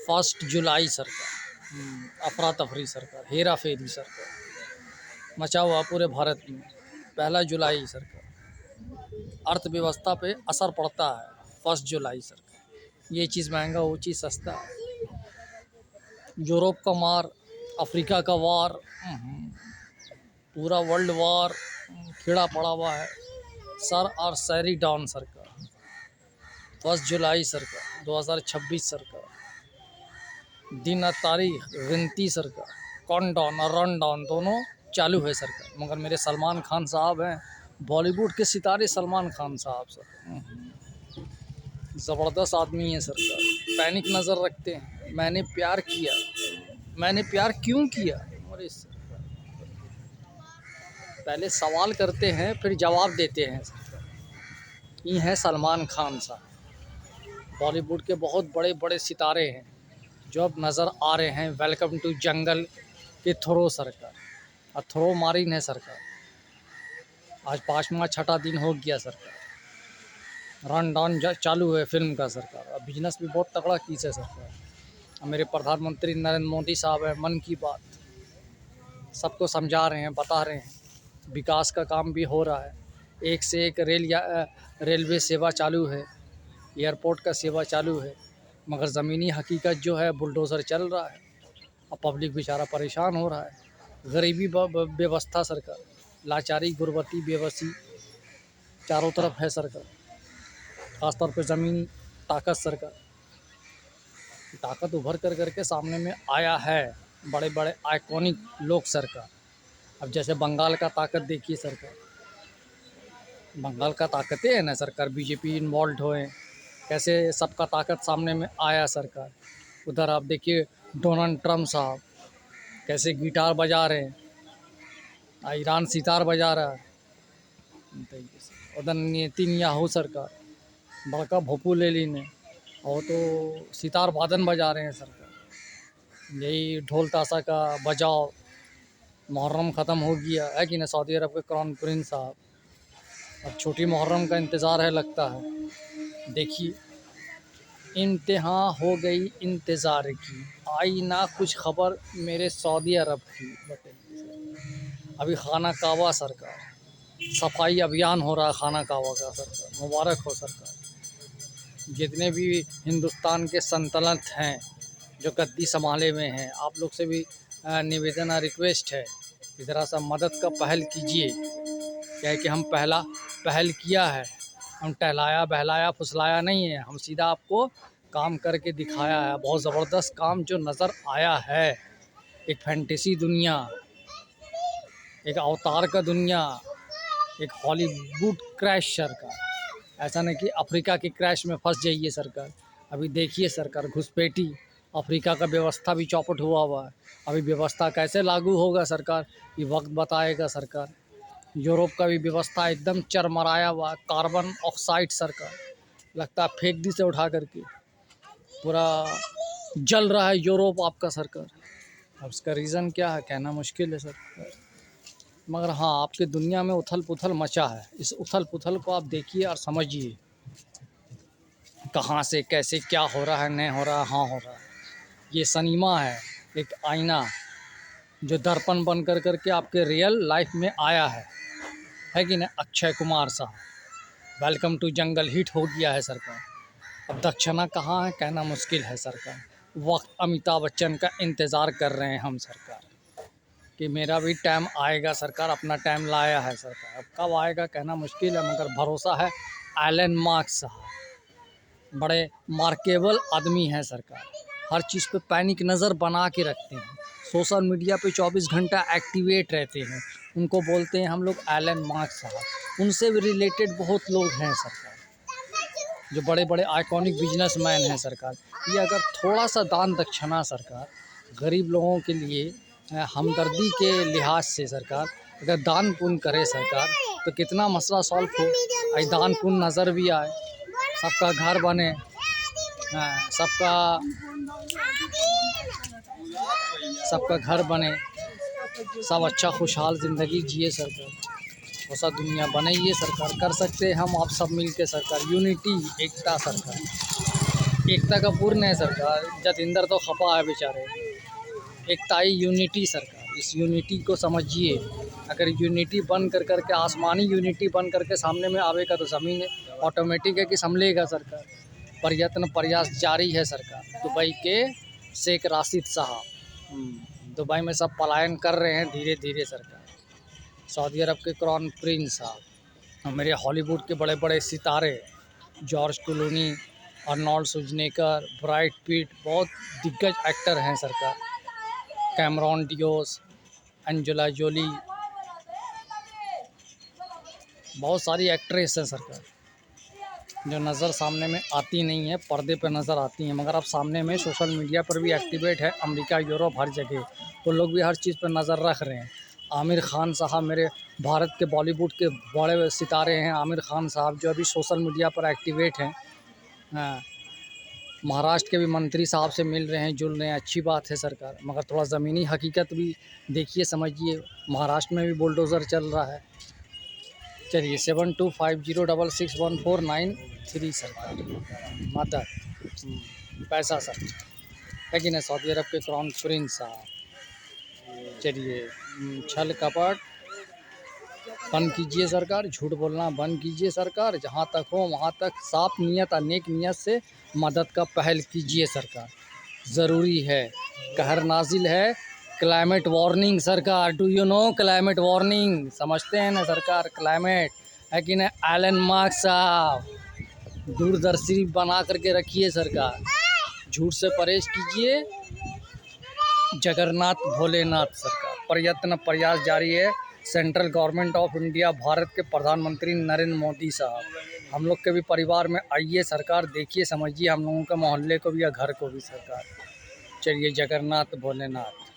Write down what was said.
First जुलाई सरकार, अफरा तफरी सरकार, हेरा फेरी सरकार मचा हुआ पूरे भारत में। 1 जुलाई सरकार, अर्थव्यवस्था पे असर पड़ता है। 1 जुलाई सरकार, ये चीज़ महंगा, वो चीज़ सस्ता है। यूरोप का मार, अफ्रीका का वार, पूरा वर्ल्ड वार खिड़ा पड़ा हुआ है। सर और सैरी डाउन सरकार, 1 जुलाई सरकार, 2026 सरकार, दिन और तारीख गिनती सरकार, काउंटडाउन और रन डाउन दोनों चालू है सरकार। मगर मेरे सलमान खान साहब हैं, बॉलीवुड के सितारे सलमान खान साहब सर, ज़बरदस्त आदमी है सरकार। पैनिक नज़र रखते हैं। मैंने प्यार किया, मैंने प्यार क्यों किया। और इस पहले सवाल करते हैं, फिर जवाब देते हैं सरकार। ये हैं सलमान खान साहब, बॉलीवुड के बहुत बड़े बड़े सितारे हैं जो अब नज़र आ रहे हैं। वेलकम टू जंगल के थ्रो सरकार, और थ्रो मारिन है सरकार। आज 5वां 6ठा दिन हो गया सरकार। रन डाउन चालू है फिल्म का सरकार। अब बिजनेस भी बहुत तगड़ा कीस है सरकार। अब मेरे प्रधानमंत्री नरेंद्र मोदी साहब है, मन की बात सबको समझा रहे हैं, बता रहे हैं। विकास का काम भी हो रहा है। एक से एक रेलवे सेवा चालू है, एयरपोर्ट का सेवा चालू है। मगर ज़मीनी हकीकत जो है, बुलडोज़र चल रहा है। अब पब्लिक बेचारा परेशान हो रहा है। गरीबी व्यवस्था सरकार, लाचारी, गुर्बती, बेबसी चारों तरफ है सरकार। ख़ासतौर पर ज़मीनी ताकत सरकार, ताकत उभर करके सामने में आया है। बड़े बड़े आइकॉनिक लोग सरकार। अब जैसे बंगाल का ताकत देखिए सरकार, बंगाल का ताकतें है ना सरकार। बीजेपी इन्वॉल्व हुए, कैसे सबका ताकत सामने में आया सरकार। उधर आप देखिए डोनाल्ड ट्रम्प साहब कैसे गिटार बजा रहे हैं, ईरान सितार बजा रहा है। उधर नेतन्याहू सरकार, बड़का भोपू ले लीने, और तो सितार वादन बजा रहे हैं सरकार। यही ढोल ताशा का बजाओ। मुहर्रम ख़त्म हो गया है कि ना, सऊदी अरब के क्राउन प्रिंस साहब। अब छोटी मुहर्रम का इंतज़ार है लगता है। देखिए इंतहा हो गई इंतज़ार की, आई ना कुछ खबर मेरे सऊदी अरब की। बताइए, अभी खाना काबा सरकार, सफाई अभियान हो रहा है खाना काबा का सरकार। मुबारक हो सरकार। जितने भी हिंदुस्तान के सल्तनत हैं जो गद्दी संभाले हुए हैं, आप लोग से भी निवेदन और रिक्वेस्ट है कि ज़रा सा मदद का पहल कीजिए। क्या है कि हम पहल किया है, हम टहलाया बहलाया फुसलाया नहीं है। हम सीधा आपको काम करके दिखाया है। बहुत ज़बरदस्त काम जो नज़र आया है। एक फैंटेसी दुनिया, एक अवतार का दुनिया, एक हॉलीवुड क्रैश सरकार। ऐसा नहीं कि अफ्रीका के क्रैश में फंस जाइए सरकार। अभी देखिए सरकार, घुसपैठी अफ्रीका का व्यवस्था भी चौपट हुआ है। अभी व्यवस्था कैसे लागू होगा सरकार, ये वक्त बताएगा सरकार। यूरोप का भी व्यवस्था एकदम चरमराया हुआ, कार्बन ऑक्साइड सरकार, लगता है फेंक दी से उठा करके। पूरा जल रहा है यूरोप आपका सरकार। अब उसका रीज़न क्या है कहना मुश्किल है सरकार। मगर हाँ, आपकी दुनिया में उथल पुथल मचा है। इस उथल पुथल को आप देखिए और समझिए, कहाँ से कैसे क्या हो रहा है, नहीं हो रहा है, हाँ हो रहा है। ये सिनेमा है, एक आईना जो दर्पण बन करके आपके रियल लाइफ में आया है कि नहीं। अक्षय कुमार साहब, वेलकम टू जंगल हिट हो गया है सरकार। अब दक्षिणा कहाँ है कहना मुश्किल है सरकार। वक्त अमिताभ बच्चन का इंतज़ार कर रहे हैं हम सरकार कि मेरा भी टाइम आएगा सरकार। अपना टाइम लाया है सरकार, अब कब आएगा कहना मुश्किल है। मगर भरोसा है। एलन मार्क्स साहब बड़े मार्केबल आदमी हैं सरकार। हर चीज़ पे पैनिक नज़र बना के रखते हैं। सोशल मीडिया पे 24 घंटा एक्टिवेट रहते हैं। उनको बोलते हैं हम लोग एलन मार्क्स साहब। उनसे भी रिलेटेड बहुत लोग हैं सरकार, जो बड़े बड़े आइकॉनिक बिजनेसमैन हैं सरकार। ये अगर थोड़ा सा दान दक्षिणा सरकार गरीब लोगों के लिए हमदर्दी के लिहाज से सरकार अगर दान पुण्य करे सरकार, तो कितना मसला सॉल्व हो। दान पुण्य नज़र भी आए, सबका घर बने, सबका घर बने, सब अच्छा खुशहाल ज़िंदगी जिए सरकार। वैसा दुनिया बने ये सरकार कर सकते हैं हम आप सब मिल के सरकार। यूनिटी, एकता सरकार। एकता कपूर ने सरकार, जतिंदर तो खपा है बेचारे। एकताई यूनिटी सरकार, इस यूनिटी को समझिए। अगर यूनिटी बन कर करके, आसमानी यूनिटी बन करके सामने में आवेगा तो ज़मीन ऑटोमेटिक है कि संभलेगा सरकार। प्रयत्न प्रयास जारी है सरकार। दुबई के शेख राशिद साहब, दुबई में सब पलायन कर रहे हैं धीरे धीरे सरकार। सऊदी अरब के क्राउन प्रिंस साहब, और मेरे हॉलीवुड के बड़े बड़े सितारे, George Clooney, Arnold Schwarzenegger, Brad Pitt, बहुत दिग्गज एक्टर हैं सरकार। कैमरॉन डियोस, एंजेला जोली, बहुत सारी एक्ट्रेस हैं सरकार, जो नज़र सामने में आती नहीं है, पर्दे पर नज़र आती हैं, मगर अब सामने में सोशल मीडिया पर भी एक्टिवेट है। अमेरिका, यूरोप, हर जगह वो लोग भी हर चीज़ पर नज़र रख रहे हैं। आमिर खान साहब, मेरे भारत के बॉलीवुड के बड़े सितारे हैं आमिर खान साहब, जो अभी सोशल मीडिया पर एक्टिवेट हैं। हाँ, महाराष्ट्र के भी मंत्री साहब से मिल रहे हैं, जुल रहे हैं, अच्छी बात है सरकार। मगर थोड़ा ज़मीनी हकीकत भी देखिए, समझिए। महाराष्ट्र में भी बुलडोज़र चल रहा है। चलिए 7250661493 सरकार मदद, पैसा सर है कि नहीं। सऊदी अरब के क्राउन प्रिंस साहब, चलिए छल कपट बंद कीजिए सरकार, झूठ बोलना बंद कीजिए सरकार। जहाँ तक हो वहाँ तक साफ नियत और नेक नियत से मदद का पहल कीजिए सरकार, ज़रूरी है। कहर नाजिल है क्लाइमेट वार्निंग सरकार। Do you know climate warning? समझते हैं ना सरकार, क्लाइमेट है कि नहीं। एलन मार्क साहब, दूरदर्शी बना करके रखिए सरकार, झूठ से परहेज कीजिए। जगन्नाथ भोलेनाथ सरकार, प्रयत्न प्रयास जारी है। Central government of India, Bharat के प्रधानमंत्री नरेंद्र मोदी साहब, हम लोग के भी परिवार में आइए सरकार, देखिए समझिए हम लोगों के मोहल्ले को भी या घर को भी सरकार। चलिए जगन्नाथ भोलेनाथ।